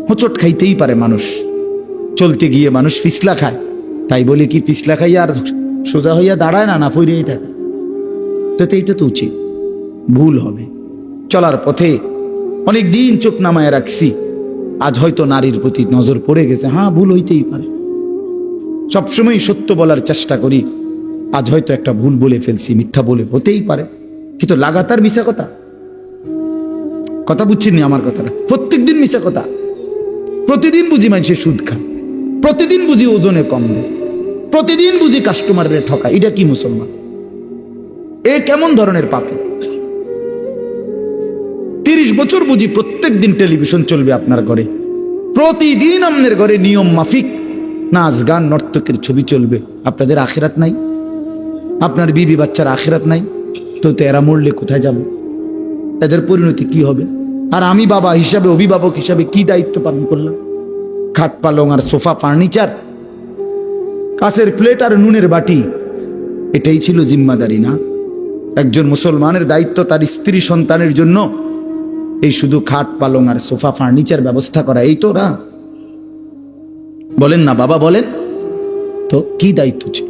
হোঁচট খাইতেই পারে মানুষ, চলতে গিয়ে মানুষ পিছলা খায়, তাই বলে কি পিছলা খাইয়া আর সোজা হইয়া দাঁড়ায় না, না পইরেই থাকে? তো এইটা তো উচিত, ভুল হবে। চলার পথে অনেক দিন চোখ নামায় রাখছি, আজ হয়তো নারীর প্রতি নজর পড়ে গেছে, হ্যাঁ ভুল হইতেই পারে। সবসময় সত্য বলার চেষ্টা করি, আজ হয়তো একটা ভুল বলে ফেলছি, মিথ্যা বলে, হতেই পারে। কিন্তু লাগাতার মিশা কথা বুঝছেন আমার কথাটা? প্রত্যেক দিন মিশা কথা, প্রতিদিন বুঝি মানুষের সুদ খায়, প্রতিদিন বুঝি ওজনে কম দেয়, প্রতিদিন বুঝি কাস্টমারের ঠকা। এটা কি মুসলমান? এ কেমন ধরনের পাপী? 30 বছর বুঝি প্রত্যেক দিন টেলিভিশন চলবে আপনার ঘরে, প্রতিদিন আপনার ঘরে নিয়ম মাফিক নাচ গান নর্তকের ছবি চলবে। আপনাদের আখিরাত নাই? আপনার বিবি বাচ্চার আখিরাত নাই? তো এরা মরলে কোথায় যাবে? এদের পরিণতি কি হবে? আর আমি বাবা হিসাবে, অভিভাবক হিসাবে কি দায়িত্ব পালন করলাম? খাট পালং আর সোফা, ফার্নিচার, কাঁচের প্লেট আর নুনের বাটি, এটাই ছিল জিম্মাদারি না? একজন মুসলমানের দায়িত্ব তার স্ত্রী সন্তানের জন্য এই শুধু খাট পালং আর সোফা ফার্নিচার ব্যবস্থা করা, এই তো না? বলেন না বাবা, বলেন তো কি দায়িত্ব ছিল?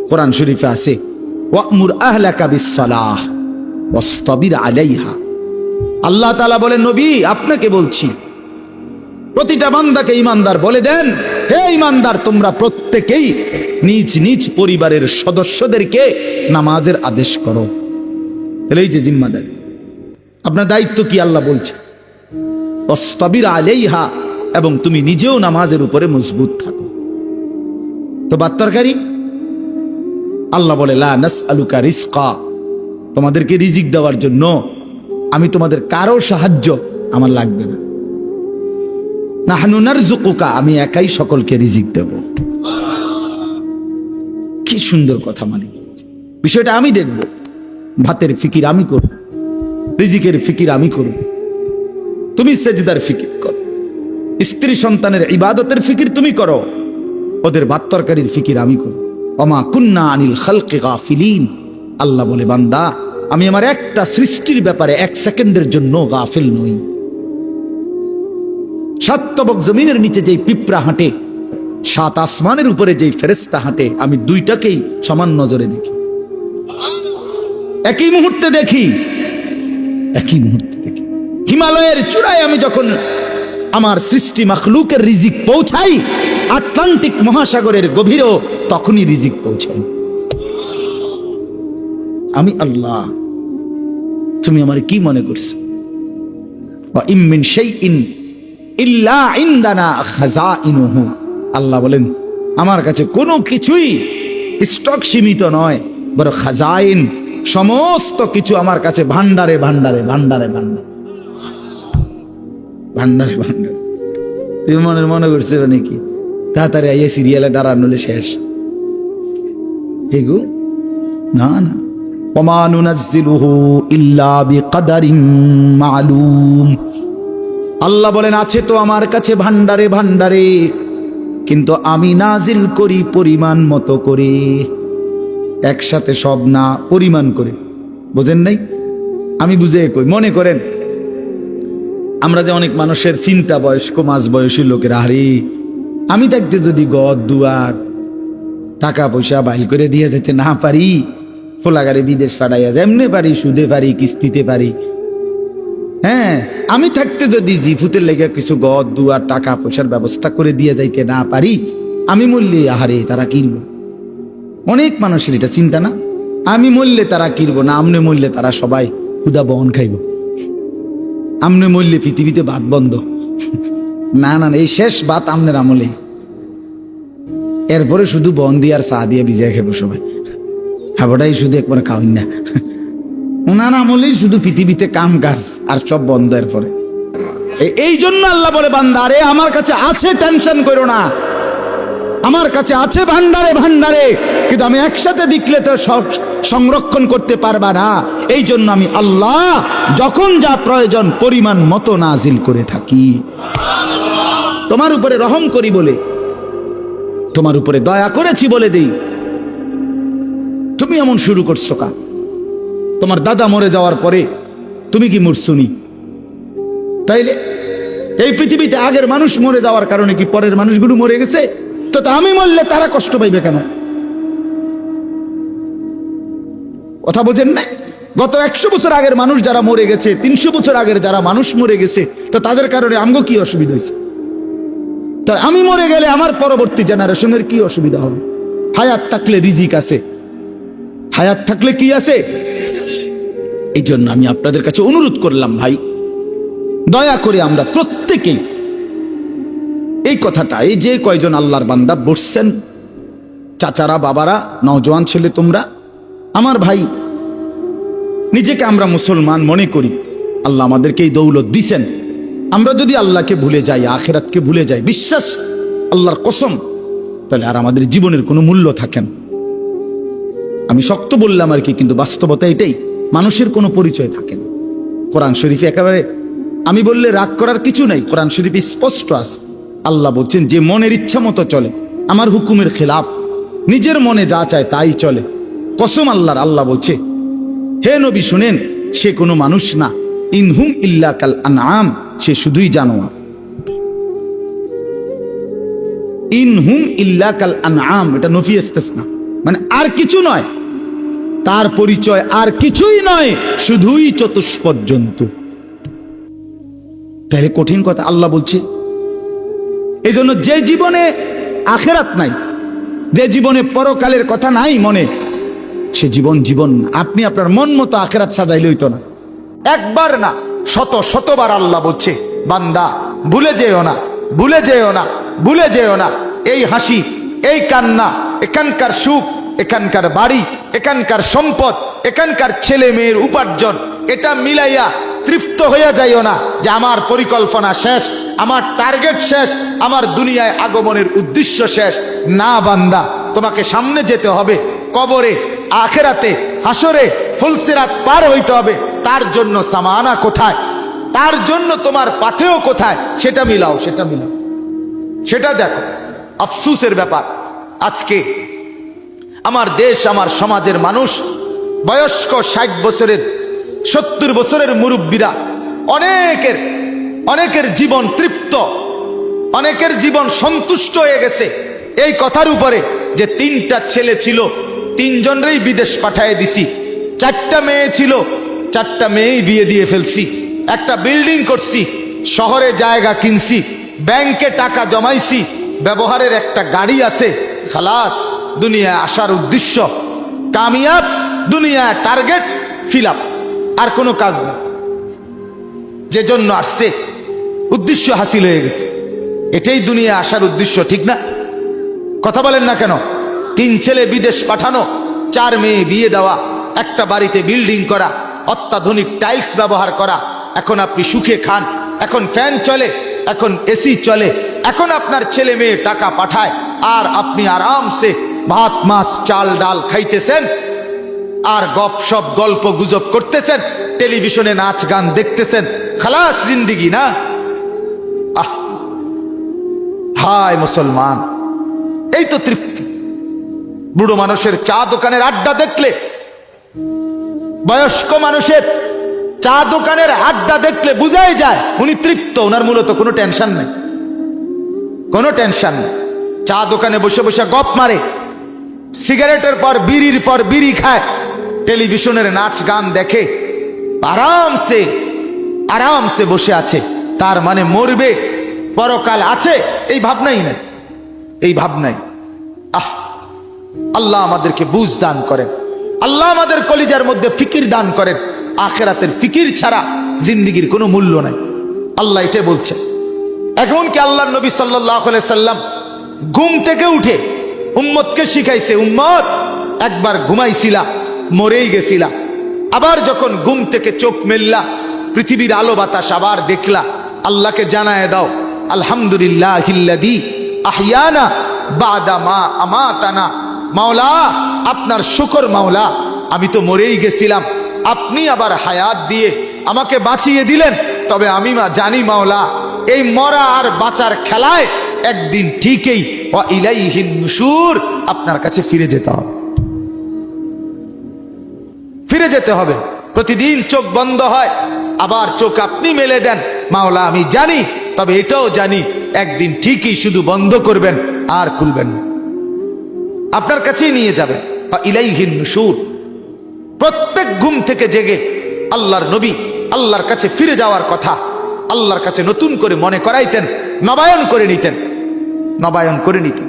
কোরআন শরীফে আছে, ওয়া'মুর আহলাকা বিস-সালাহ ওয়াসতাবির আলাইহা। আল্লাহ তাআলা বলেন, নবী আপনাকে বলছি, প্রতিটা বান্দাকে ঈমানদার বলে দেন, হে ঈমানদার, তোমরা প্রত্যেকেই নিজ নিজ পরিবারের সদস্যদেরকে নামাজের আদেশ করো। তাহলে এই যে জিম্মাদারি, আপনার দায়িত্ব কি আল্লাহ বলছে, ওয়াসতাবির আলাইহা, এবং তুমি নিজেও নামাজের উপরে মজবুত থাকো। তো বাত্তারকারী আল্লাহ বলে, লা নাসআলুকা রিজকা, তোমাদেরকে রিজিক দেওয়ার জন্য আমি তোমাদের কারো সাহায্য আমার লাগবে না। নাহনু নারযুকুকা, আমি একাই সকলকে রিজিক দেব। কি সুন্দর কথা! মানে বিষয়টা আমি দেখব, ভাতের ফিকির আমি করব, রিজিকের ফিকির আমি করব, তুমি সেজদার ফিকির করো, স্ত্রী সন্তানের ইবাদতের ফিকির তুমি করো, ওদের ভাত তরকারির ফিকির আমি করব। ওমা কুন্না আনিল খালকি গাফিলিন, আল্লাহ বলে, বান্দা আমি আমার একটা সৃষ্টির ব্যাপারে 1 সেকেন্ডের জন্য গাফিল নই। 7 তবক জমিনের নিচে যেই পিঁপড়া হাঁটে, 7 আসমানের উপরে যেই ফেরেশতা হাঁটে, আমি দুইটাকেই সমান নজরে দেখি, একই মুহূর্তে দেখি, একই মুহূর্তে দেখি। হিমালয়ের চূড়ায় আমি যখন আমার সৃষ্টি মাখলুকের রিজিক পৌঁছাই, আটলান্টিক মহাসাগরের গভীরেও তখনই রিজিক পৌঁছাই। আমি আল্লাহ, তুমি আমার কি মনে করছো? ওয়া ইম মিন শাইইন ইল্লা ইনদানা খাযাইনুহু, আল্লাহ বলেন আমার কাছে কোনো কিছুই স্টক সীমিত নয়, বরং খাজাইন, সমস্ত কিছু আমার কাছে ভান্ডারে ভান্ডারে ভান্ডারে ভান্ডারে ভান্ডারে ভান্ডারে। তুমি মনে করছো নাকি তাড়াতাড়ি আইয়ে সিরিয়ালে দাঁড়ানো শেষ? এগো না না, ওমা নুনাজ্জিলুহু ইল্লা বিকদারিন মালুম, আল্লাহ বলেন আছে তো আমার কাছে ভান্ডারে ভান্ডারে, কিন্তু আমি নাজিল করি পরিমাণ মতো করে, একসাথে সব না, পরিমাণ করে। বুঝেন নাই? আমি বুঝে কই, মনে করেন আমরা যে অনেক মানুষের চিন্তা, বয়স্ক মাঝ বয়সী লোকের, আরে আমি থাকতে যদি ঘর দুয়ার টাকা পয়সা বাইল করে দিয়ে যেতে না পারি, ফোলাগারে বিদেশ পাঠাইয়া যেমনে পারি, সুদে পারি, কিস্তিতে পারি, হ্যাঁ আমি থাকতে যদি জিফুতের লেগে কিছু ঘর দুয়ার টাকা পয়সার ব্যবস্থা করে দিয়ে যাইতে না পারি, আমি মরলে আহারে তারা কিনবো। অনেক মানুষের এটা চিন্তা না, আমি মরলে তারা কিনবো না, আমনে মরলে তারা সবাই ক্ষুধা বহন খাইব, আমনে মরলে পৃথিবীতে ভাত বন্ধ। না না, এই শেষ ভাত আমনের আমলে, এরপরে শুধু বন দিয়ে আর চা দিয়ে ভিজায় খাবো সবাই, খাবোটাই শুধু একবার খাওয়াই না। ওনার আমলেই শুধু পৃথিবীতে কাম কাজ আর সব বন্ধ। এরপরে এই জন্য আল্লাহ বলে, বান্দা আরে আমার কাছে আছে, টেনশন করো না, আমার কাছে আছে ভান্ডারে ভান্ডারে, কিন্তু আমি একসাথে দেখলে তো সংরক্ষণ করতে পারবা না। এই জন্য আমি আল্লাহ যখন যা প্রয়োজন পরিমাণ মতো নাজিল করে থাকি। তোমার উপরে রহম করি বলে, তোমার উপরে দয়া করেছি বলে দেই, তুমি এমন শুরু করছো কা? তোমার দাদা মরে যাওয়ার পরে তুমি কি মরছুনি? তাইলে এই পৃথিবীতে আগের মানুষ মরে যাওয়ার কারণে কি পরের মানুষগুলো মরে গেছে? তো আমি মরলে তারা কষ্ট পাইবে কেন? কথা বোঝেন না? গত 100 বছর আগের মানুষ যারা মরে গেছে, 300 বছর আগের যারা মানুষ মরে গেছে, তো তাদের কারণে আমগো কি অসুবিধা হয়েছে? তার আমি মরে গেলে আমার পরবর্তী জেনারেশনের কি অসুবিধা হবে? হায়াত থাকলে রিজিক আছে, হায়াত থাকলে কি আছে? এই জন্য আমি আপনাদের কাছে অনুরোধ করলাম, ভাই দয়া করে আমরা প্রত্যেকেই এই কথাটা, এই যে কয়জন আল্লাহর বান্দা বসছেন, চাচারা, বাবারা, নওজোয়ান ছেলে তোমরা, আমার ভাই, নিজেকে আমরা মুসলমান মনে করি, আল্লাহ আমাদেরকে এই দৌলত দিছেন। আমরা যদি আল্লাহকে ভুলে যাই, আখিরাতকে ভুলে যাই, বিশ্বাস আল্লাহর কসম, তাহলে আর আমাদের জীবনের কোনো মূল্য থাকে না। আমি শক্ত বললাম আর কি, কিন্তু বাস্তবতা এটাই, মানুষের কোনো পরিচয় থাকে না। কোরআন শরীফে একেবারে আমি বললে রাগ করার কিছু নাই, কোরআন শরীফে স্পষ্ট আছে। আল্লাহ বলছেন যে মনের ইচ্ছা মতো চলে, আমার হুকুমের খেলাফ, নিজের মনে যা চায় তাই চলে, কসম আল্লাহর, আল্লাহ বলছে হে নবী শুনেন, সে কোনো মানুষ না, ইনহুম ইল্লা কাল আনআম, সে শুধুই জানোয়ার। ইনহুম ইল্লা কাল আনআম, এটা নফি ইস্তিসনা, মানে আর কিছু নয়, তার পরিচয় আর কিছুই নয়, শুধুই চতুষ্পদ জন্তু। তাহলে কঠিন কথা আল্লাহ বলছে। এই জন্য যে জীবনে আখেরাত নাই, যে জীবনে পরকালের কথা নাই মনে, সে জীবন জীবন না। আপনি আপনার মন মতো আখেরাত সাজাইলে হইতো না। একবার না, শত শতবার আল্লাহ বলছে, বান্দা ভুলে যেও না, ভুলে যেও না, ভুলে যেও না, এই হাসি, এই কান্না, এখানকার সুখ, এখানকার বাড়ি, এখানকার সম্পদ, এখানকার ছেলে মেয়ের উপার্জন, এটা মিলাইয়া তৃপ্ত হইয়া যাইও না যে আমার পরিকল্পনা শেষ, আমার টার্গেট শেষ, আমার দুনিয়ায় আগমনের উদ্দেশ্য শেষ। না বান্দা, তোমাকে সামনে যেতে হবে, কবরে, আখেরাতে, হাসরে, ফুলসিরাত পার হইতে হবে। তার জন্য সামানা কোথায়, তার জন্য তোমার পাথেও কোথায়, সেটা মিলাও, সেটা মিলাও, সেটা দেখো। আফসুসের ব্যাপার, আজকে আমার দেশ, আমার সমাজের মানুষ, বয়স্ক 60 বছরের, 70 বছরের মুরব্বীরা, অনেকের জীবন তৃপ্ত, অনেকের জীবন সন্তুষ্ট হয়ে গেছে এই কথার উপরে যে 3টা ছেলে ছিল, 3 জনরেই বিদেশ পাঠিয়ে দিছি, 4টা মেয়ে ছিল, 4টা মেয়েই বিয়ে দিয়ে ফেলছি, একটা বিল্ডিং করছি, শহরে জায়গা কিনছি, ব্যাংকে টাকা জমাইছি, ব্যবহারের একটা গাড়ি আছে, খালাস, দুনিয়ায় আসার উদ্দেশ্য কামিয়াব, দুনিয়ায় টার্গেট ফিল আপ, আর কোনো কাজ না। যে জন্য আসছে উদ্দেশ্য হাসিল হয়ে গেছে, এটাই দুনিয়া আসার উদ্দেশ্য, ঠিক না? কথা বলেন না কেন? 3 ছেলে বিদেশ পাঠানো, 4 মেয়ে বিয়ে দেওয়া, একটা বাড়িতে বিল্ডিং করা, অত্যাধুনিক টাইলস ব্যবহার করা, এখন আপনি সুখে খান, এখন ফ্যান চলে, এখন এসি চলে, এখন আপনার ছেলে মেয়ে টাকা পাঠায়, আর আপনি আরামসে ভাত মাছ চাল ডাল খাইতেছেন, আর গপসপ গল্প গুজব করতেছেন, টেলিভিশনে নাচ গান দেখতেছেন, খালাস জিন্দিগি না? আহ, হায় মুসলমান, এই তো তৃপ্তি। বুড়ো মানুষের চা দোকানের আড্ডা দেখলে, বয়স্ক মানুষের চা দোকানের আড্ডা দেখলে বুঝাই যায় উনি তৃপ্ত, ওনার মূলত কোনো টেনশন নেই, কোনো টেনশন নেই। চা দোকানে বসে বসে গপ মারে, সিগারেটের পর বিড়ি খায়, টেলিভিশনের নাচ গান দেখে, আরামসে আরামসে বসে আছে। তার মানে মরবে, পরকাল আছে, এই ভাবনাই নাই, এই ভাবনাই। আহ, আল্লাহ আমাদেরকে বুঝ দান করেন, আল্লাহ আমাদের কলিজার মধ্যে ফিকির দান করেন। আখেরাতের ফিকির ছাড়া জিন্দিগির কোনো মূল্য নাই, আল্লাহ এটা বলছে। এখন কি আল্লাহর নবী সাল্লাল্লাহু আলাইহি সাল্লাম ঘুম থেকে উঠে উম্মতকে শিখাইছে, উম্মত একবার ঘুমাইছিলা, মরেই গেছিলা, আবার যখন ঘুম থেকে চোখ মেললা, পৃথিবীর আলো বাতাস আবার দেখলা, আল্লাহকে জানায় দাও আলহামদুলিল্লাহিল্লাযী আহইয়ানা বাদা মা আমাতানা। মাওলা, আপনার শুকর মাওলা, আমি তো মরেই গেছিলাম, আপনি আবার হায়াত দিয়ে আমাকে বাঁচিয়ে দিলেন। তবে আমি জানি মাওলা, এই মরা আর বাঁচার খেলায় একদিন ঠিকই ওয়া ইলাইহিন নুশুর, আপনার কাছে ফিরে যেতে হবে, ফিরে যেতে হবে। প্রতিদিন চোখ বন্ধ হয়, আবার চোখ আপনি মেলে দেন, মাওলা আমি জানি তবে এটাও জানি একদিন ঠিকই শুধু বন্ধ করবেন আর খুলবেন না, আপনার কাছেই নিয়ে যাবেন। ইলাইহিন নুশুর। প্রত্যেক ঘুম থেকে জেগে আল্লাহর নবী আল্লাহর কাছে ফিরে যাওয়ার কথা আল্লাহর কাছে নতুন করে মনে করাইতেন, নবায়ন করে নিতেন, নবায়ন করে নিতেন।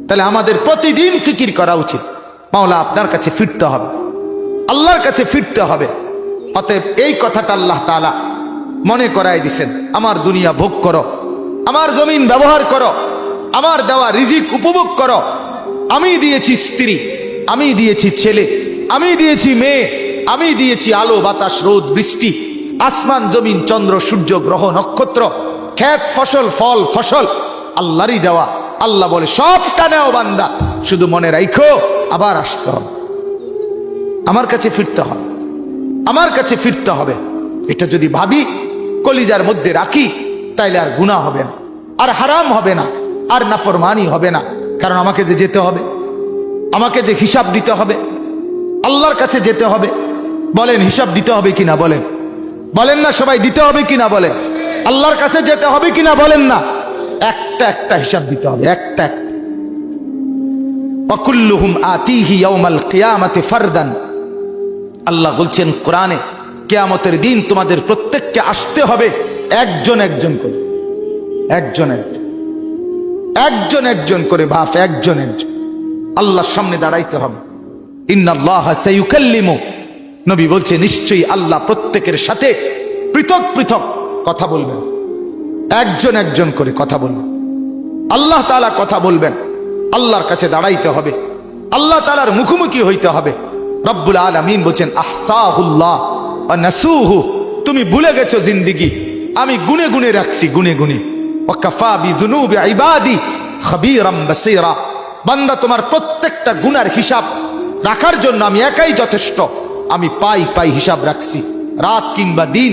তাহলে আমাদের প্রতিদিন ফিকির করা উচিত, মাওলা আপনার কাছে ফিরতে হবে, আল্লাহর কাছে ফিরতে হবে। অতএব এই কথাটা আল্লাহ তাআলা মনে করাই দিছেন, আমার দুনিয়া ভোগ করো, আমার জমিন ব্যবহার করো, আমার দেওয়া রিজিক উপভোগ করো। আমি দিয়েছি স্ত্রী, আমি দিয়েছি ছেলে, আমি দিয়েছি মেয়ে, আমি দিয়েছি আলো বাতাস রোদ বৃষ্টি, আসমান জমিন চন্দ্র সূর্য গ্রহ নক্ষত্র, ক্ষেত ফসল ফল ফসল আল্লাহরই দেওয়া। আল্লাহ বলে সবটা নেও বান্দা, শুধু মনে রাখো আবার আসতে হবে, আমার কাছে ফিরতে হবে, আমার কাছে ফিরতে হবে। এটা যদি ভাবি, কলিজার মধ্যে রাখি, তাইলে আর গুনাহ হবে না, আর হারাম হবে না, আর নাফরমানি হবে না। কারণ আমাকে যে যেতে হবে, আমাকে যে হিসাব দিতে হবে, আল্লাহর কাছে যেতে হবে। বলেন হিসাব দিতে হবে কিনা? বলেন, বলেন না সবাই, দিতে হবে কিনা? বলেন আল্লাহর কাছে যেতে হবে কিনা? বলেন না, একটা একটা হিসাব দিতে হবে, একটা একটা। ওয়াকুল্লুহুম আতিহি ইয়াউমাল কিয়ামাতি ফারদান। আল্লাহ বলছেন কোরআনে, কিয়ামতের দিন তোমাদের প্রত্যেককে আসতে হবে একজন একজন করে, একজন একজন, একজন একজন করে, বাপ একজন একজন আল্লাহর সামনে দাঁড়াইতে হবে। ইন্নাল্লাহা সাইয়ুকাল্লিমু, নবী বলছে নিশ্চয়ই আল্লাহ প্রত্যেকের সাথে পৃথক পৃথক কথা বলবেন, একজন একজন করে কথা বলবেন। আল্লাহ তাআলা কথা বলবেন, আল্লাহর কাছে দাঁড়াইতে হবে, আল্লাহ তাআলার মুখোমুখি হইতে হবে। রব্বুল আলামিন বলেন আহসাহুল্লাহ ওয়া নাসুহু, তুমি ভুলে গেছো জিন্দেগি, আমি গুনে গুনে রাখছি, গুনে গুনে। ওয়া কাফা বিযুনুবি ইবাদি খাবীরাম বাসীরা, বান্দা তোমার প্রত্যেকটা গুনার হিসাব রাখার জন্য আমি একাই যথেষ্ট। আমি পাই পাই হিসাব রাখছি, রাত কিংবা দিন,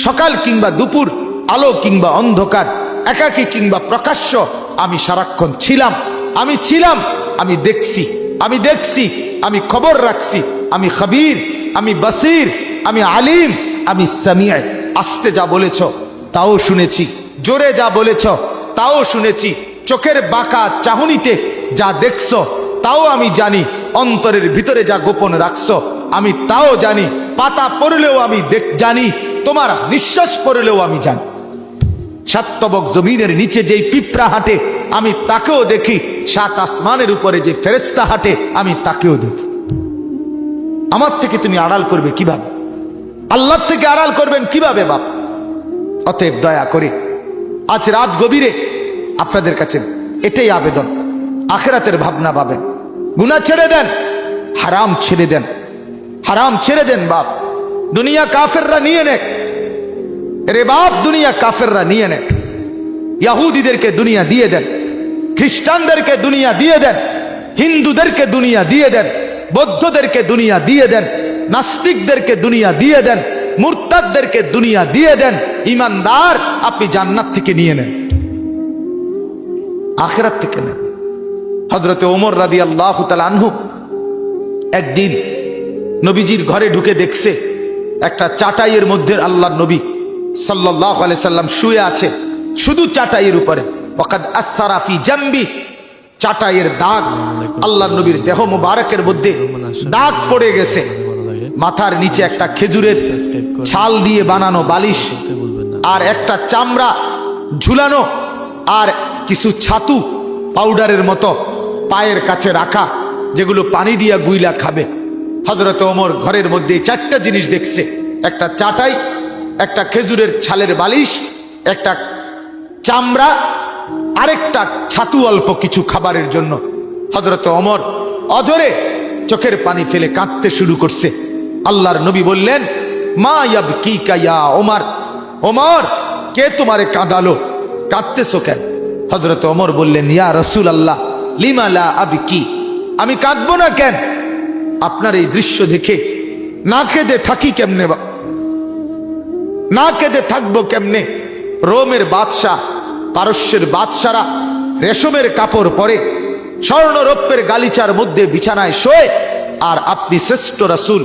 সকাল কিংবা দুপুর, আলো কিংবা অন্ধকার, একাকী কিংবা প্রকাশ্য, আমি সারাক্ষণ ছিলাম, আমি ছিলাম, আমি দেখছি, আমি দেখছি, আমি খবর রাখছি, আমি খবীর, আমি বসির, আমি আলিম, আমি সামিআ। আস্তে যা বলেছ তাও শুনেছি, জোরে যা বলেছ তাও শুনেছি, চোখের বাঁকা চাহনিতে যা দেখছো তাও আমি জানি, অন্তরের ভিতরে যা গোপন রাখছো আমি তাও জানি, পাতা পড়লেও আমি জানি, তোমার নিঃশ্বাস পড়লেও আমি জানি। সাতবক জমিনের নিচে যেই পিঁপড়া হাঁটে আমি তাকেও দেখি, সাত আসমানের উপরে যে ফেরেশতা হাঁটে আমি তাকেও দেখি। আমার থেকে তুমি আড়াল করবে কিভাবে? আল্লাহর থেকে আড়াল করবেন কিভাবে বাপ? অতএব দয়া করে আজ রাত গভীরে আপনাদের কাছে এটাই আবেদন, আখিরাতের ভাবনা পাবেন, গুনাহ ছেড়ে দেন, হারাম ছেড়ে দেন, হারাম ছেড়ে দেন বাপ। দুনিয়া কাফেররা নিয়ে নেক রে বাপ, দুনিয়া কাফেররা নিয়ে নেক। ইহুদিদেরকে দুনিয়া দিয়ে দেন, খ্রিস্টানদেরকে দুনিয়া দিয়ে দেন, হিন্দুদেরকে দুনিয়া দিয়ে দেন, বৌদ্ধদেরকে দুনিয়া দিয়ে দেন, নাস্তিকদেরকে দুনিয়া দিয়ে দেন, মুরতাদদেরকে দুনিয়া দিয়ে দেন। ইমানদার আপনি জান্নাত থেকে নিয়ে নেন, আখিরাত থেকে নেন। হযরতে ওমর রাদিয়াল্লাহু তাআলা আনহু একদিন নবীজির ঘরে ঢুকে দেখছে একটা চাটাইয়ের মধ্যে আল্লাহর নবী সাল্লাল্লাহু আলাইহি সাল্লাম শুয়ে আছে, শুধু চাটাইয়ের উপরে। ওয়াকাদ আসসারা ফি জামবি, চাটাইয়ের দাগ, আল্লাহর নবীর দেহ মুবারকের মধ্যে দাগ পড়ে গেছে। মাথার নিচে একটা খেজুরের ছাল দিয়ে বানানো বালিশ, আর একটা চামড়া ঝুলানো, আর কিছু ছাতু পাউডারের মতো পায়ের কাছে রাখা, যেগুলো পানি দিয়া গুইলা খাবে। হযরত ওমর ঘরের মধ্যে চারটা জিনিস দেখছে, একটা চাটাই, একটা খেজুরের ছালের বালিশ, একটা চামড়া, আরেকটা ছাতু অল্প কিছু খাবারের জন্য। হযরত ওমর অজরে চোখের পানি ফেলে কাঁদতে শুরু করছে। আল্লাহর নবী বললেন, মা ইয়াবকিকা ইয়া ওমর, ওমর কে তোমারে কাঁদালো, কাঁদতেছো কেন? হযরত ওমর বললেন, ইয়া রাসূলুল্লাহ লিমা লা আবকি, আমি কাঁদবো না কেন? আপনার এই দৃশ্য দেখে না কেঁদে থাকি কেমনে, না কেঁদে থাকবো কেমনে? রোমের বাদশাহ, পারস্যের বাদশারা রেশমের কাপড় পরে, স্বর্ণ রৌপ্যের গালিচার মধ্যে বিছানায় শোয়, আর আপনি শ্রেষ্ঠ রাসূল,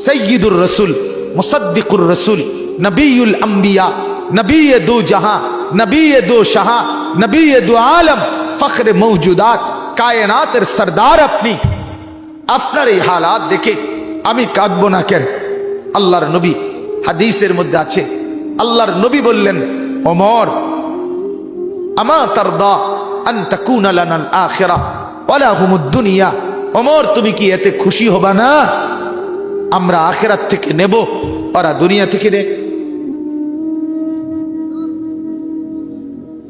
সাইয়্যিদুর রাসূল, মুসাদ্দিকুর রাসূল, নবিয়ুল আম্বিয়া, নবিয়ে দু জাহাঁ, নবী দো শাহ, নবী দো আলম, ফখরে মৌজুদাত, কায়নাতের সরদার আপনি। আপনার এই হালাত দেখে আমি কাঁদবো না কেন? আল্লাহর নবী, হাদিসের মধ্যে আছে, আল্লাহর নবী বললেন, ওমর, আমা তারদা আন তাকুনা লানাল আখিরাহ ওয়ালা হুমুদ দুনিয়া। ওমর, তুমি কি এতে খুশি হবা না আমরা আখিরাত থেকে নেব, ওরা দুনিয়া থেকে নেয়?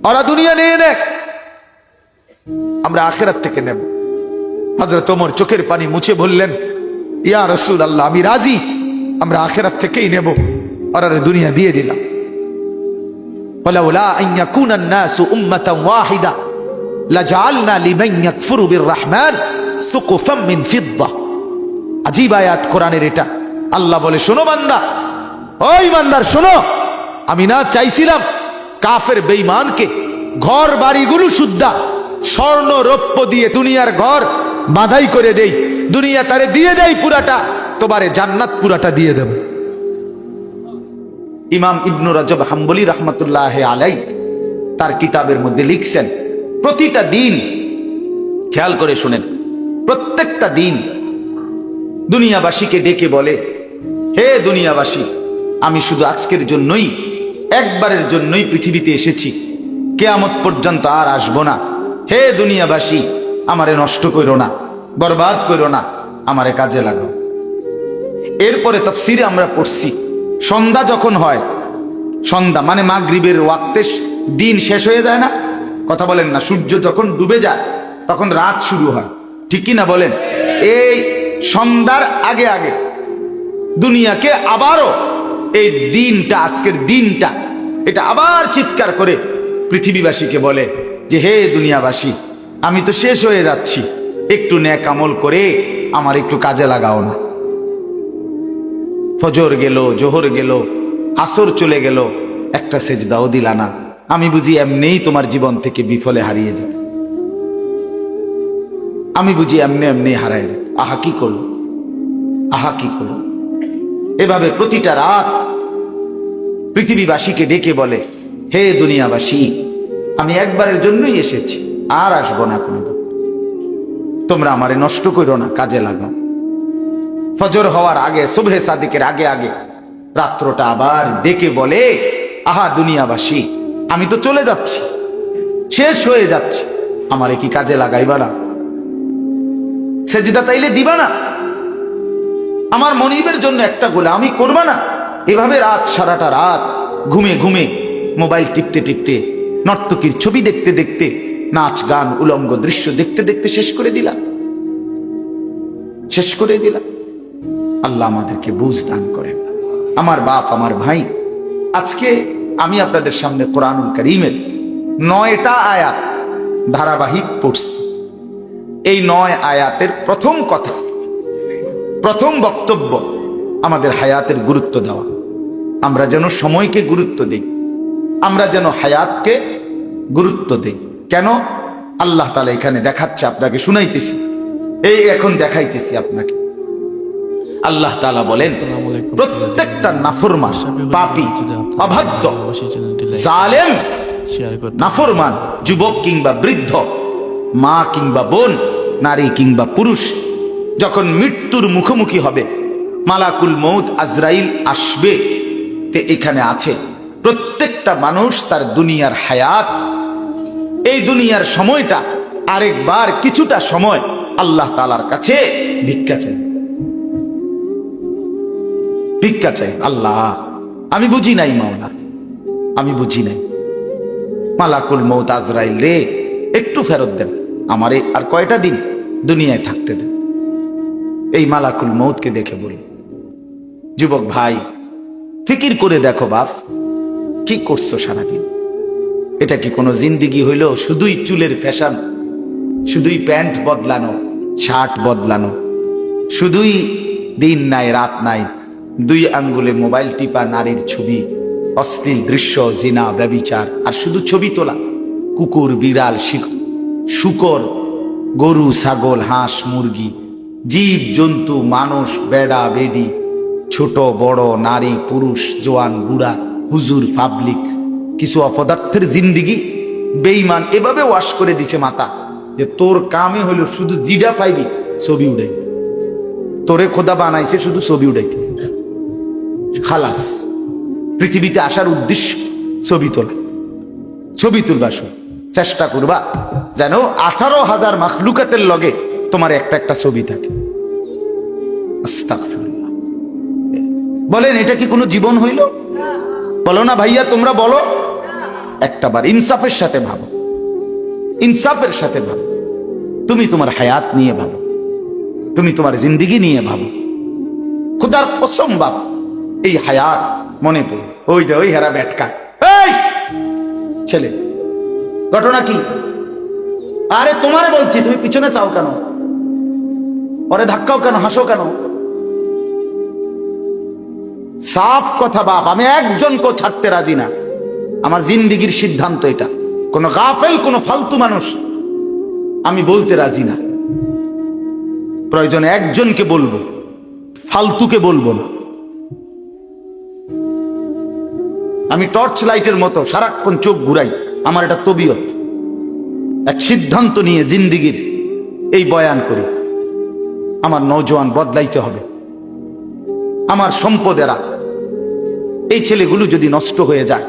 ওরা দুনিয়া নিয়ে নেক, আমরা আখিরাত থেকে নেব। হযরত ওমর চোখের পানি মুছে বললেন, ইয়া রাসূলুল্লাহ, আমি রাজি, আমরা আখিরাত থেকেই নেব, ওরা দুনিয়া দিয়ে দিলাম। ওয়ালাউলা আন ইয়াকুনা আন-নাসু উম্মাতান ওয়াহিদা লাজআলনা লিমান ইয়াকফুরু বির-রাহমান সুকুফাম মিন ফিদ্দা। আজীব আয়াত কোরআনের এটা। আল্লাহ বলে, শোনো বান্দা, ওই বান্দার শোনো, আমি না চাইছিলাম কাফের বেঈমানকে ঘর বাড়িগুলো শুদ্ধা স্বর্ণ রৌপ্য দিয়ে দুনিয়ার ঘর বাঁধাই করে দেই, দুনিয়া তারে দিয়ে দেয় পুরাটা, তোমারে জান্নাত পুরাটা দিয়ে দেব। ইমাম ইবনু রজব হাম্বলি রহমতুল্লাহ আলাই তার কিতাবের মধ্যে লিখছেন, প্রতিটা দিন, খেয়াল করে শুনেন, প্রত্যেকটা দিন দুনিয়াবাসীকে ডেকে বলে, হে দুনিয়াবাসী, আমি শুধু আজকের জন্যই, একবারের জন্যই পৃথিবীতে এসেছি, কিয়ামত পর্যন্ত আর আসবো না। হে দুনিয়াবাসী, আমারে নষ্ট করো না, বরবাদ করো না, আমারে কাজে লাগাও। এরপরে তাফসীরে আমরা পড়ছি, সন্ধ্যা যখন হয়, সন্ধ্যা মানে মাগরিবের ওয়াক্তে দিন শেষ হয়ে যায় না, কথা বলেন না, সূর্য যখন ডুবে যায় তখন রাত শুরু হয়, ঠিক কি না বলেন? এই সন্ধ্যার আগে আগে দুনিয়াকে আবারও এই দিনটা, আজকের দিনটা, এটা আবার চিৎকার করে পৃথিবীবাসীকে বলে যে, হে দুনিয়াবাসী, আমি তো শেষ হয়ে যাচ্ছি, একটু নেক আমল করে আমার একটু কাজে লাগাও না। ফজর গেল, জোহর গেল, আসর চলে গেল, একটা সেজদাও দিলা না, আমি বুঝি এমনিই তোমার জীবন থেকে বিফলে হারিয়ে যাবে, আমি বুঝি এমনি এমনি হারাই যাবে। আহা কি করলো, আহা কি করলো। এভাবে প্রতিটা রাত পৃথিবীবাসীকে ডেকে বলে, হে দুনিয়াবাসী, আমি একবারের জন্যই এসেছি, আর আসবো না কোনোদিন, তোমরা আমারে নষ্ট করো না, কাজে লাগাও। ফজর হওয়ার আগে, সুবহে সাদিকের আগে আগে রাত্রটা আবার ডেকে বলে, আহা দুনিয়াবাসী, আমি তো চলে যাচ্ছি, শেষ হয়ে যাচ্ছি, আমারে কি কাজে লাগাইবা না? সেজদা তাইলে দিবা না? আমার মনিবের জন্য একটা গোলামি করবা না? এভাবে রাত, সারাটা রাত ঘুমে ঘুমে, মোবাইল টিপতে টিপতে, নর্তকীর ছবি দেখতে দেখতে, নাচ গান উলঙ্গ দৃশ্য দেখতে দেখতে শেষ করে দিলা, শেষ করে দিলা। আল্লাহ আমাদেরকে বুঝ দান করেন। আমার বাপ, আমার ভাই, আজকে আমি আপনাদের সামনে কোরআনুল কারীমের 9টা আয়াত ধারাবাহিক পড়ছি। এই 9 আয়াতের প্রথম কথা, প্রথম বক্তব্য, আমাদের হায়াতের গুরুত্ব দেওয়া। আমরা যেন সময়কে গুরুত্ব দিই, আমরা যেন হায়াতকে গুরুত্ব দিই। কেন? আল্লাহ তাআলা এখানে দেখাচ্ছে, আপনাকে শুনাইতেছি, এই এখন দেখাইতেছি আপনাকে। আল্লাহ তাআলা বলেন, প্রত্যেকটা নাফরমান, পাপী, অবাধ্য, জালেম, নাফরমান, যুবক কিংবা বৃদ্ধ, মা কিংবা বোন, নারী কিংবা পুরুষ, যখন মৃত্যুর মুখোমুখি হবে, মালাকুল মউত আজরাইল আসবে, তে এখানে আছে প্রত্যেকটা মানুষ তার দুনিয়ার হায়াত, এই দুনিয়ার সময়টা আরেকবার কিছুটা সময় আল্লাহ তাআলার কাছে ভিক্ষা চাই, ভিক্ষা চাই। আল্লাহ, আমি বুঝি নাই মাওলা, আমি বুঝি নাই, মালাকুল মউত আজরাইল রে, একটু ফেরত দেন, আমারে আর কয়টা দিন দুনিয়ায় থাকতে দেন। এই মালাকুল মউতকে দেখে বলি, যুবক ভাই, ফিকির করে দেখো বাপ, কি করছো সারাদিন? এটা কি কোনো জিন্দিগি হইল? শুধুই চুলের ফ্যাশন, শুধুই প্যান্ট বদলানো, শার্ট বদলানো, শুধুই দিন নাই রাত নাই, 2 আঙ্গুলে মোবাইল টিপা, নারীর ছবি, অশ্লীল দৃশ্য, জিনা, ব্যভিচার, আর শুধু ছবি তোলা, কুকুর, বিড়াল, শুকর, গরু, ছাগল, হাঁস, মুরগি, জীব জন্তু, মানুষ, বেড়া বেডি, ছোট বড়, নারী পুরুষ, জোয়ান বুড়া, হুজুর, পাবলিক, কিছু অপদার্থের জিন্দিগি বেঈমান এভাবে ওয়াশ করে দিছে মাথা যে তোর কামে হইল শুধু জিডা পাইবি ছবি উড়াই, তোরে খোদা বানাইছে শুধু ছবি উড়াইতে, খালাস। পৃথিবীতে আসার উদ্দেশ্য ছবি তোলা, ছবি তুলবা। শুধু চেষ্টা করবা যেন 18,000 মাখলুকাতের লগে তোমার একটা একটা ছবি থাকে। আস্তাগফিরুল্লাহ। বলেন এটা কি কোনো জীবন হইল? বলো না ভাইয়া, তোমরা বলো। একটাবার ইনসাফের সাথে ভাবো, ইনসাফের সাথে ভাবো। তুমি তোমার হায়াত নিয়ে ভাবো, তুমি তোমার জিন্দিগি নিয়ে ভাবো। খুদার কসম বাপ, এই হায়াত মনে পড়ে ওই যে ওই হেরা ব্যাটকা, এই ছেলে ঘটনা কি? আরে তোমারে বলছি, তুমি পিছনে চাও কেন? ওরে ধাক্কাও কেন, হাসো কেন? সাফ কথা বাপ, আমি একজনকেও ছাড়তে রাজি না। আমার জিন্দিগির সিদ্ধান্ত এটা। কোন গাফেল, কোন ফালতু মানুষ আমি বলতে রাজি না। প্রয়োজনে একজনকে বলবো, ফালতুকে বলবো না। আমি টর্চ লাইটের মতো সারাক্ষণ চোখ ঘুরাই, আমার এটা তবিয়ত। এক সিদ্ধান্ত নিয়ে জিন্দিগির এই বয়ান করি, আমার নওজোয়ান বদলাইতে হবে। আমার সম্পদেরা, এই ছেলেগুলো যদি নষ্ট হয়ে যায়,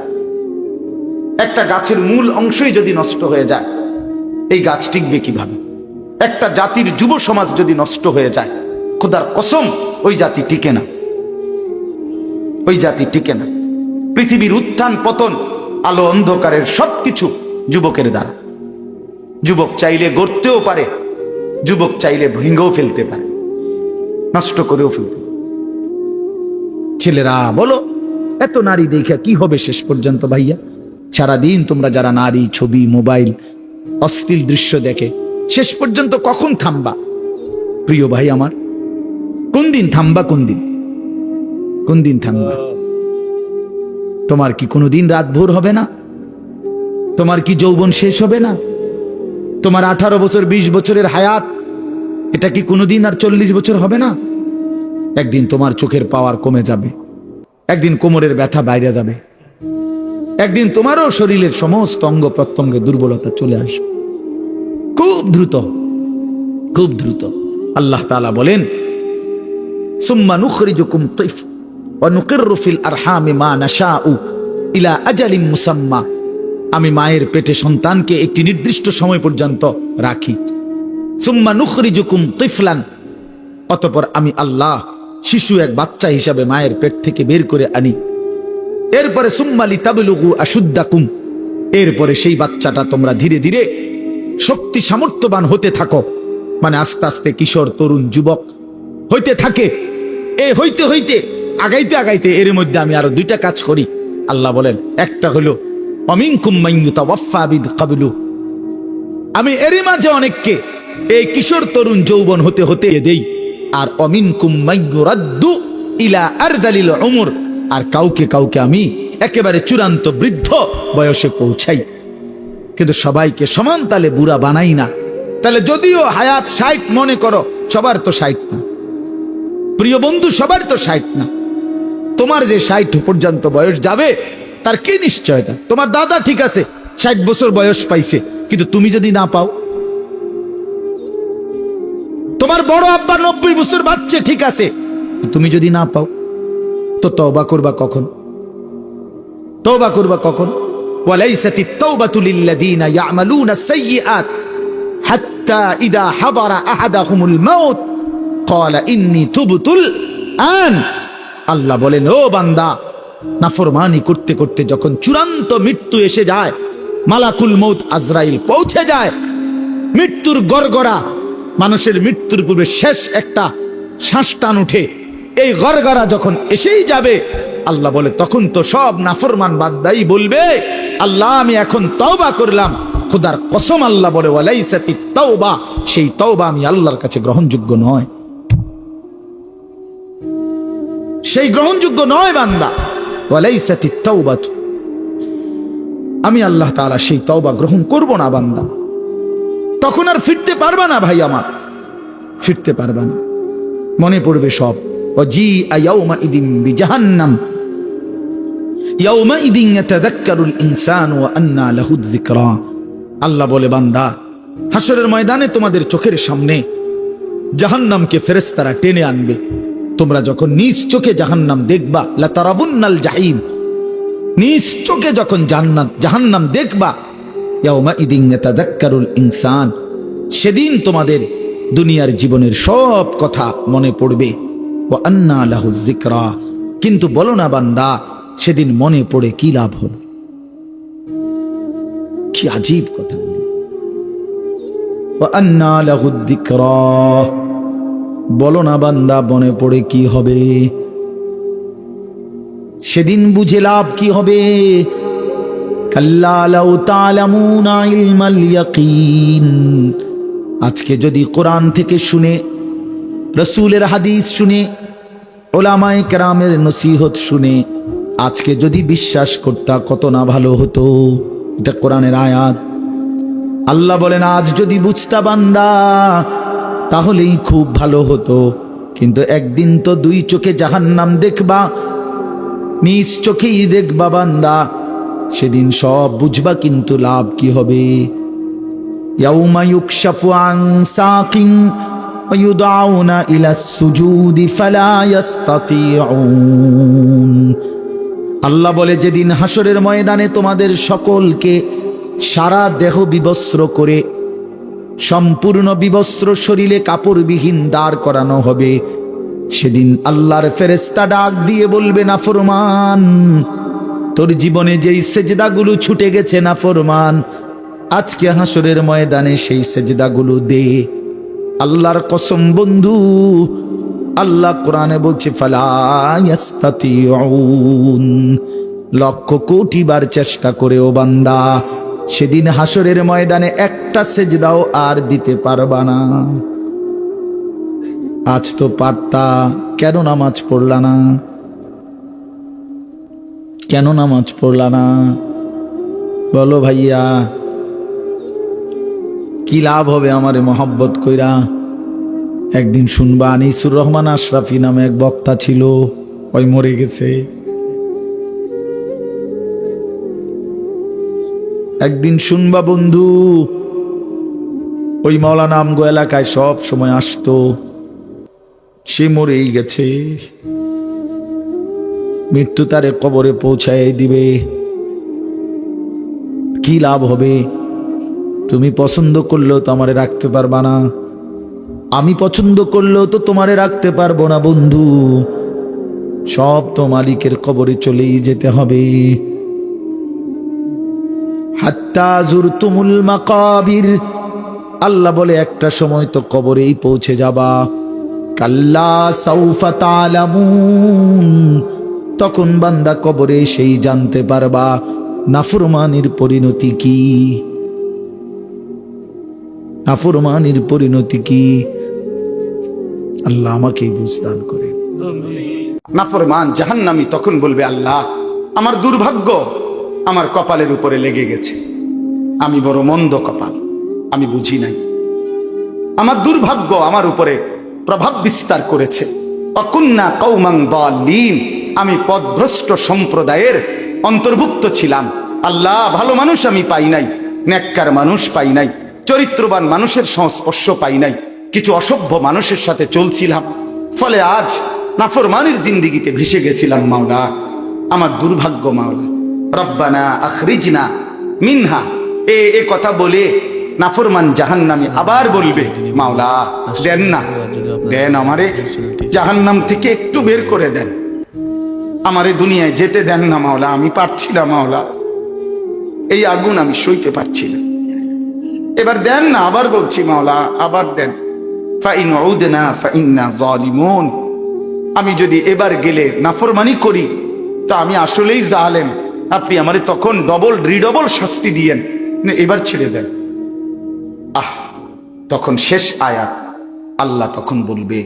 একটা গাছের মূল অংশই যদি নষ্ট হয়ে যায়, এই গাছ টিকবে কিভাবে? একটা জাতির যুব সমাজ যদি নষ্ট হয়ে যায়, খোদার কসম ওই জাতি টিকে না, ওই জাতি টিকে না। পৃথিবীর উত্থান পতন, আলো অন্ধকারের সবকিছু যুবকের দ্বারা। যুবক চাইলে গড়তেও পারে, যুবক চাইলে ভেঙেও ফেলতে পারে, নষ্ট করেও ফেলতে পারে। ছেলেরা বলো, এত নারী দেখা কি হবে শেষ পর্যন্ত ভাইয়া? সারাদিন তোমরা যারা নারী, ছবি, মোবাইল, অশ্লীল দৃশ্য দেখে, শেষ পর্যন্ত কখন থামবা? প্রিয় ভাই আমার, কোন দিন থামবা? কোন দিন, কোন দিন থামবা? তোমার কি কোনোদিন রাত ভোর হবে না? তোমার কি যৌবন শেষ হবে না? তোমার 18 বছর 20 বছরের হায়াত, এটা কি কোনোদিন আর 40 বছর হবে না? একদিন তোমার চোখের পাওয়ার কমে যাবে, একদিন কোমরের ব্যথা বাইরে যাবে, একদিন তোমারও শরীরের সমস্ত অঙ্গ প্রত্যঙ্গে দুর্বলতা চলে আসবে, খুব দ্রুত, খুব দ্রুত। আল্লাহ তাআলা বলেন, সুম্মা নুখরিজুকুম তিফ ওয়া নুকিররু ফিল আরহামি মা নাশাউ ইলা আজালিম মুসাম্মা। আমি মায়ের পেটে সন্তানকে একটি নির্দিষ্ট সময় পর্যন্ত রাখি। সুম্মা নুখরিজুকুম তিফলান, অতঃপর আমি আল্লাহ শিশু এক বাচ্চা হিসাবে মায়ের পেট থেকে বের করে আনি। এরপরে সুম্মা লিতাবলুগু আশুদ্দাকুম, এরপরে সেই বাচ্চাটা তোমরা ধীরে ধীরে শক্তি সামর্থ্যবান হতে থাকো, মানে আস্তে আস্তে কিশোর, তরুণ, যুবক হইতে থাকে। এই হইতে হইতে আগাইতে আগাইতে এর মধ্যে আমি আরো 2টা কাজ করি। আল্লাহ বলেন, একটা হলো অমিনকুম মান ইউতাওয়াফফা বিকবলু, আমি এর মাঝে অনেককে এই কিশোর, তরুণ, যৌবন হতে হতে দেই। আর অমিনকুম মান ইউরাদ্দু ইলা আরদালিল উমর, আর কাউকে কাউকে আমি একেবারে চূড়ান্ত বৃদ্ধ বয়সে পৌঁছাই। কিন্তু সবাইকে সমান তালে বুড়া বানাই না। তাহলে যদিও হায়াত 60 মনে করো, সবার তো 60 না প্রিয় বন্ধু, সবার তো 60 না। তোমার যে 60 পর্যন্ত বয়স যাবে তার কি নিশ্চয়তা? তোমার দাদা ঠিক আছে 60 বছর বয়স পাইছে, কিন্তু তুমি যদি না পাও? তোমার বড় আব্বা 90 বছর বাচ্চা ঠিক আছে, তুমি যদি না পাও? তো তওবা করবা কখন? তওবা করবা কখন? ওয়ালাইসাতিত তাওবাতু লিল্লাযিনা ইয়ামালুনা সাইয়্যাত হাত্তা ইযা হাদারা আহাদাহুমুল মাউত ক্বালা ইন্নী তুবতুল আন। আল্লাহ বলেন, ও বান্দা, নাফরমানি করতে করতে যখন চূড়ান্ত মৃত্যু এসে যায়, মালাকুল মউত আজরাইল পৌঁছে যায়, মৃত্যুর গড়গড়া, মানুষের মৃত্যুর পূর্বে শেষ একটা শ্বাস টান উঠে, এই গড়গড়া যখন এসেই যাবে, আল্লাহ বলে তখন তো সব নাফরমান বান্দাই বলবে, আল্লাহ আমি এখন তওবা করলাম। খোদার কসম আল্লাহ বলে, ওয়ালাইসাতিত তাওবা, সেই তওবা আমি আল্লাহর কাছে গ্রহণযোগ্য নয়, সেই গ্রহণযোগ্য নয় বান্দা। ওয়ালাইসাতিত তাওবাতু, আমি আল্লাহ তাআলা সেই তওবা গ্রহণ করব না বান্দা। তখন আর ফিরতে পারবা না ভাই আমার, ফিরতে পারবা না, মনে পড়বে সব। ওয়াজিআ ইয়াউমা ইদিন বিজাহান্নাম ইয়াউমাইদিন ইয়াতাযাক্কারুল ইনসানু ওয়া আন্না লাহু যিকরা। আল্লাহ বলে, বান্দা, হাসরের ময়দানে তোমাদের চোখের সামনে জাহান্নামকে ফেরেশতারা টেনে আনবে। তোমরা যখন নিজ চোখে জাহান্নাম দেখবা, লা তারাবুন্নাল জাহিম, নিজ চোখে যখন জাহান্নাম দেখবা, ইয়াউমাইদিন ইয়াতাযাক্কারুল ইনসান, সেদিন তোমাদের দুনিয়ার জীবনের সব কথা মনে পড়বে। ওয়া আন্না লাহু যিকরা, কিন্তু বলো না বান্দা, সেদিন মনে পড়ে কি লাভ হবে? কি আজীব কথা! ওয়া আন্না লাহু যিকরা, বলো না বান্দা, মনে পড়ে কি হবে? সেদিন বুঝে লাভ কি হবে? কাল্লা লাউ তা'লামুনা ইলমাল ইয়াকিন। আজকে যদি কোরআন থেকে শুনে, রাসূলের হাদিস শুনে, উলামায়ে কেরামের নসিহত শুনে আজকে যদি বিশ্বাস করতা, কত না ভালো হতো। এটা কোরআনের আয়াত। আল্লাহ বলেন, আজ যদি বুঝতা বান্দা, তাহলেই খুব ভালো হতো। কিন্তু একদিন তো দুই চোখে জাহান্নাম দেখবা, নিজ চোখেই দেখবা বান্দা, সেদিন সব বুঝবা, কিন্তু লাভ কি হবে? ইয়াউমা ইউকশাফু আন সাকিন ওয়া ইউদআউনা ইলাস সুজুদি ফালা ইস্তাতিউন। আল্লাহ বলে, যেদিন হাসরের ময়দানে তোমাদের সকলকে সারা দেহ বিবস্ত্র করে, সম্পূর্ণ বিবস্ত্র শরীরে কাপড়বিহীন দাঁড় করানো হবে, সেদিন আল্লাহর ফেরেশতা ডাক দিয়ে বলবে, নাফরমান, তোর জীবনে যেই সেজদাগুলো ছুটে গেছে নাফরমান, আজকে হাসরের ময়দানে সেই সেজদাগুলো দে। আল্লাহর কসম বন্ধু, আল্লাহ কোরআনে বলছে, ফালা ইস্তাতিউন, লক্ষ কোটি বার চেষ্টা করেও বান্দা, সেদিন হাসরের ময়দানে একটা সেজদাও আর দিতে পারবা না। আজ তো পারতা, কেন নামাজ পড়লা না? কেন নামাজ পড়লা না? বলো ভাইয়া, কি লাভ হবে আমারে মহব্বত কইরা? একদিন শুনবা, আনিসুর রহমান আশরাফি নামে এক বক্তা ছিল, ওই মরে গেছে। একদিন শুনবা বন্ধু, ওই মাওলানা আমগো এলাকায় সব সময় আসতো, সে মরেই গেছে। মৃত্যু তারে কবরে পৌঁছায় দিবে। কি লাভ হবে? তুমি পছন্দ করলেও তো আমারে রাখতে পারবা না, আমি পছন্দ করলেও তো তোমারে রাখতে পারবো না বন্ধু। সব তো মালিকের কবরে চলেই যেতে হবে। হাত্তা যুরতুমুল মাকাবির, আল্লাহ বলে, একটা সময় তো কবরেই পৌঁছে যাবা। কাল্লা সাউফা তা'লামুন, তখন বান্দা কবরে সেই জানতে পারবা নাফরমানির পরিণতি কি। নাফরমানির পরিণতি কি? আল্লাহ আমাকে বুঝদান করে। নাফরমান জাহান্নামী তখন বলবে, আল্লাহ, আমার দুর্ভাগ্য আমার কপালের উপরে লেগে গেছে, আমি বড় মন্দ কপাল, আমি বুঝি নাই। আমার দুর্ভাগ্য আমার উপরে প্রভাব বিস্তার করেছে। অকুন্না কওমান দাল্লিন, আমি পথভ্রষ্ট সম্প্রদায়ের অন্তর্ভুক্ত ছিলাম। আল্লাহ, ভালো মানুষ আমি পাই নাই, নেককার মানুষ পাই নাই, চরিত্রবান মানুষের সংস্পর্শ পাই নাই, কিছু অসভ্য মানুষের সাথে চলছিলাম, ফলে আজ নাফরমানির জিন্দেগিতে ভেসে গেছিলাম। মাওলা, আমার দুর্ভাগ্য মাওলা। রব্বানা আখরিজনা মিনহা, এ কথা বলে নাফরমান জাহান্নামী আবার বলবে, মাওলা দেন না, দেন আমারে জাহান্নাম থেকে একটু বের করে দেন, আমারে দুনিয়ায় যেতে দেন না মাওলা, আমি পারছি না মাওলা, এই আগুন আমি সইতে পারছি না, এবার দেন না। আবার বলছি মাওলা, আবার দেন। ফাইন উদনা ফাইন্না যালিমুন, আমি যদি এবার গেলে নাফরমানি করি তা আমি আসলেই জালেম, আপনি আমারে তখন ডবল রিডবল শাস্তি দিয়েন, এবার ছেড়ে দেন। তখন শেষ আয়াত, আল্লাহ তখন বলবে,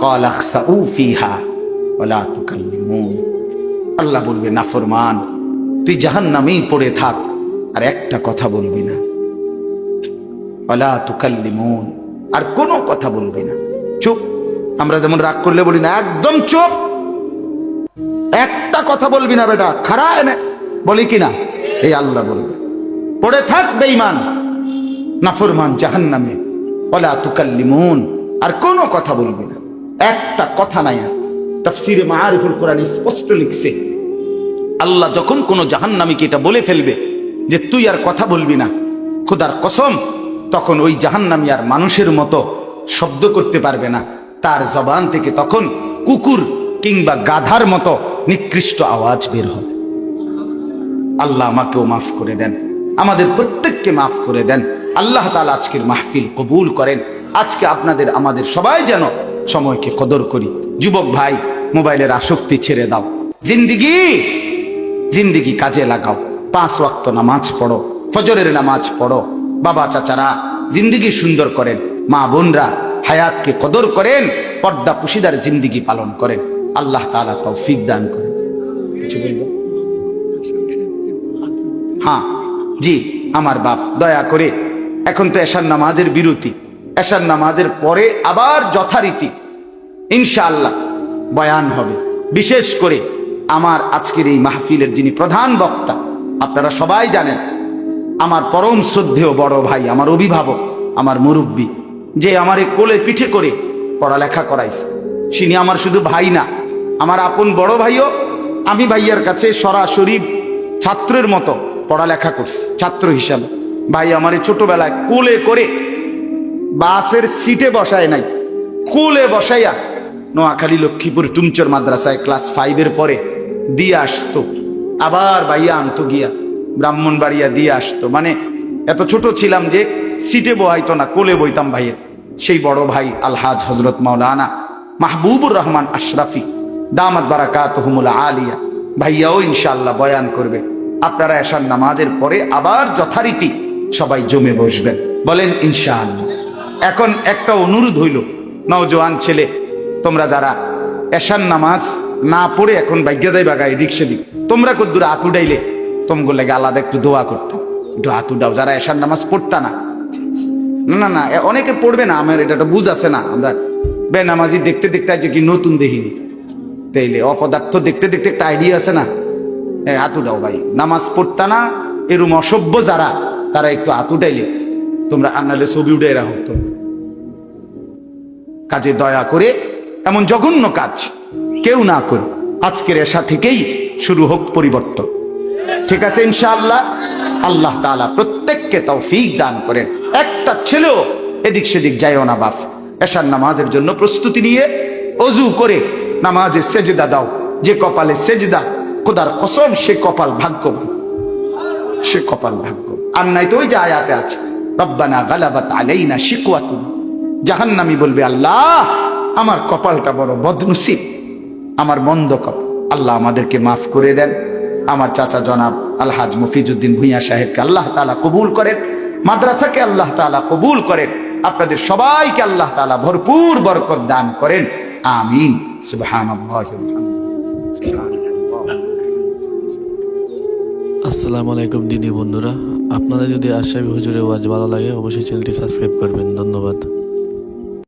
ক্বাল আখসাউ ফিহা ওয়ালা তুকাল্লিমুন, আল্লাহ বলবে, নাফরমান তুই জাহান্নামেই পড়ে থাক, আর একটা কথা বলবি না। ওয়ালা তুকাল্লিমুন, আর কোনো কথা বলবি না, চুপ। আমরা যেমন রাগ করলে বলি না, একদম চুপ, এক একটা কথা বলবি না বেটা, খারা এনে বলি কিনা? এই আল্লাহ বলবে পড়ে থাক বেঈমান নাফরমান জাহান্নামে, ওয়ালা তুকাল্লিমুন, আর কোনো কথা বলবি না, একটা কথা নাই। তাফসীরে মাআরিফুল কোরআন স্পষ্ট লিখছে, আল্লাহ যখন কোনো জাহান্নামীকে এটা বলে ফেলবে যে তুই আর কথা বলবি না, খোদার কসম, তখন ওই জাহান্নামী আর মানুষের মতো শব্দ করতে পারবে না, তার জবান থেকে তখন কুকুর কিংবা গাধার মতো নিকৃষ্ট আওয়াজ বের হবে। আল্লাহ আমাকেও মাফ করে দেন, আমাদের প্রত্যেককে মাফ করে দেন। আল্লাহ তাআলা আজকের মাহফিল কবুল করেন। আজকে আপনাদের আমাদের সবাই যেন সময়কে কদর করি। যুবক ভাই, মোবাইলের আসক্তি ছেড়ে দাও, জিন্দিগি কাজে লাগাও, 5 ওয়াক্ত নামাজ পড়ো, ফজরের নামাজ পড়ো। বাবা চাচারা জিন্দিগি সুন্দর করেন, মা বোনরা হায়াতকে কদর করেন, পর্দা পুশিদার জিন্দিগি পালন করেন। আল্লাহ তাআলা তৌফিক দান করেন। কিছু বলবো? হ্যাঁ জি, আমার বাপ দয়া করে, এখন তো এশার নামাজের বিরতি, এশার নামাজের পরে আবার যথারীতি ইনশাআল্লাহ বয়ান হবে। বিশেষ করে আমার আজকের এই মাহফিলের যিনি প্রধান বক্তা, আপনারা সবাই জানেন, আমার পরম শ্রদ্ধেয় বড় ভাই, আমার অভিভাবক, আমার মুরব্বী, যে আমারে কোলে পিঠে করে পড়ালেখা করাইছে, তিনি আমার শুধু ভাই না, আমার আপন বড় ভাইও। আমি ভাইয়ার কাছে সরাসরি ছাত্রের মতো পড়ালেখা করছি, ছাত্র হিসাবে। ভাই আমারে ছোটবেলায় কোলে করে বাসের সিটে বসায় নাই, কোলে বসাইয়া নোয়াখালী লক্ষ্মীপুর টুমচর মাদ্রাসায় ক্লাস 5-এর পরে দিয়ে আসতো, আবার ভাইয়া আনতো গিয়া ব্রাহ্মণবাড়িয়া দিয়ে আসতো। মানে এত ছোট ছিলাম যে সিটে বহাইতো না, কোলে বইতাম ভাইয়ের। সেই বড় ভাই আলহাজ হজরত মাওলানা মাহবুবুর রহমান আশরাফি দামাত বারাকাতুহুমুল আলিয়া, ভাইয়াও ইনশাআল্লাহ বয়ান করবে। আপনারা এশার নামাজের পরে আবার যথারীতি সবাই জমে বসবেন, বলেন ইনশাআল্লাহ। এখন একটা অনুরোধ হইল, নওজোয়ান ছেলে, তোমরা যারা এশার নামাজ না পড়ে এখন ভাগ্যে যাই বাগায় এদিক সেদিক, তোমরা কদ্দুর হাত উঠাইলে তোমগুলো লাগে আলাদা একটু দোয়া করতাম, একটু হাত উঠাও। যারা এশার নামাজ পড়তা না, না না অনেকে পড়বে না, আমার এটা বুঝ আছে না, আমরা বেনামাজি দেখতে দেখতে আছে কি নতুন দেখিনি, তাইলে অপদার্থ দেখতে দেখতে একটা আইডিয়া আছে না, হাত উঠাও ভাই। নামাজ পড়তা না এরম অসভ্য যারা, তারা একটু হাত উঠাইলে তোমরা, আন্নালে ছবি উঠে রাখো তো। কাজে দয়া করে এমন জঘন্য কাজ কেউ না করে, আজকের এশা থেকেই শুরু হোক পরিবর্তন, ঠিক আছে ইনশাআল্লাহ। আল্লাহ তাআলা প্রত্যেককে তৌফিক দান করেন। একটা ছেলেও এদিক সেদিক যায়ও না বাপ। এশার নামাজের জন্য প্রস্তুতি নিয়ে অজু করে নামাজে সেজদা দাও। যে কপালে সেজদা, খোদার কসম সে কপাল ভাগ্যবান, সে কপাল ভাগ্য। আর নাই তো ওই যে আয়াতে আছে, রব্বানা গালাবাত আলাইনা শিকওয়াতুনা, জাহান্নামী বলবে আল্লাহ আমার কপালটা বড় বদনসিব, আমার মন্দ কপাল। আল্লাহ আমাদেরকে মাফ করে দেন। আমার চাচা জনাব আলহাজ মফিজউদ্দিন ভূঁইয়া সাহেবকে আল্লাহ তাআলা কবুল করেন, মাদ্রাসাকে আল্লাহ তাআলা কবুল করেন, আপনাদের সবাইকে আল্লাহ তাআলা ভরপুর বরকত দান করেন, আমিন। সুবহানাল্লাহি ওয়া বিহামদিহি। আসসালামু আলাইকুম দিনী বন্ধুরা, আপনাদের যদি আশরাফি হুজুরের ওয়াজ ভালো লাগে অবশ্যই চ্যানেলটি সাবস্ক্রাইব করবেন। ধন্যবাদ।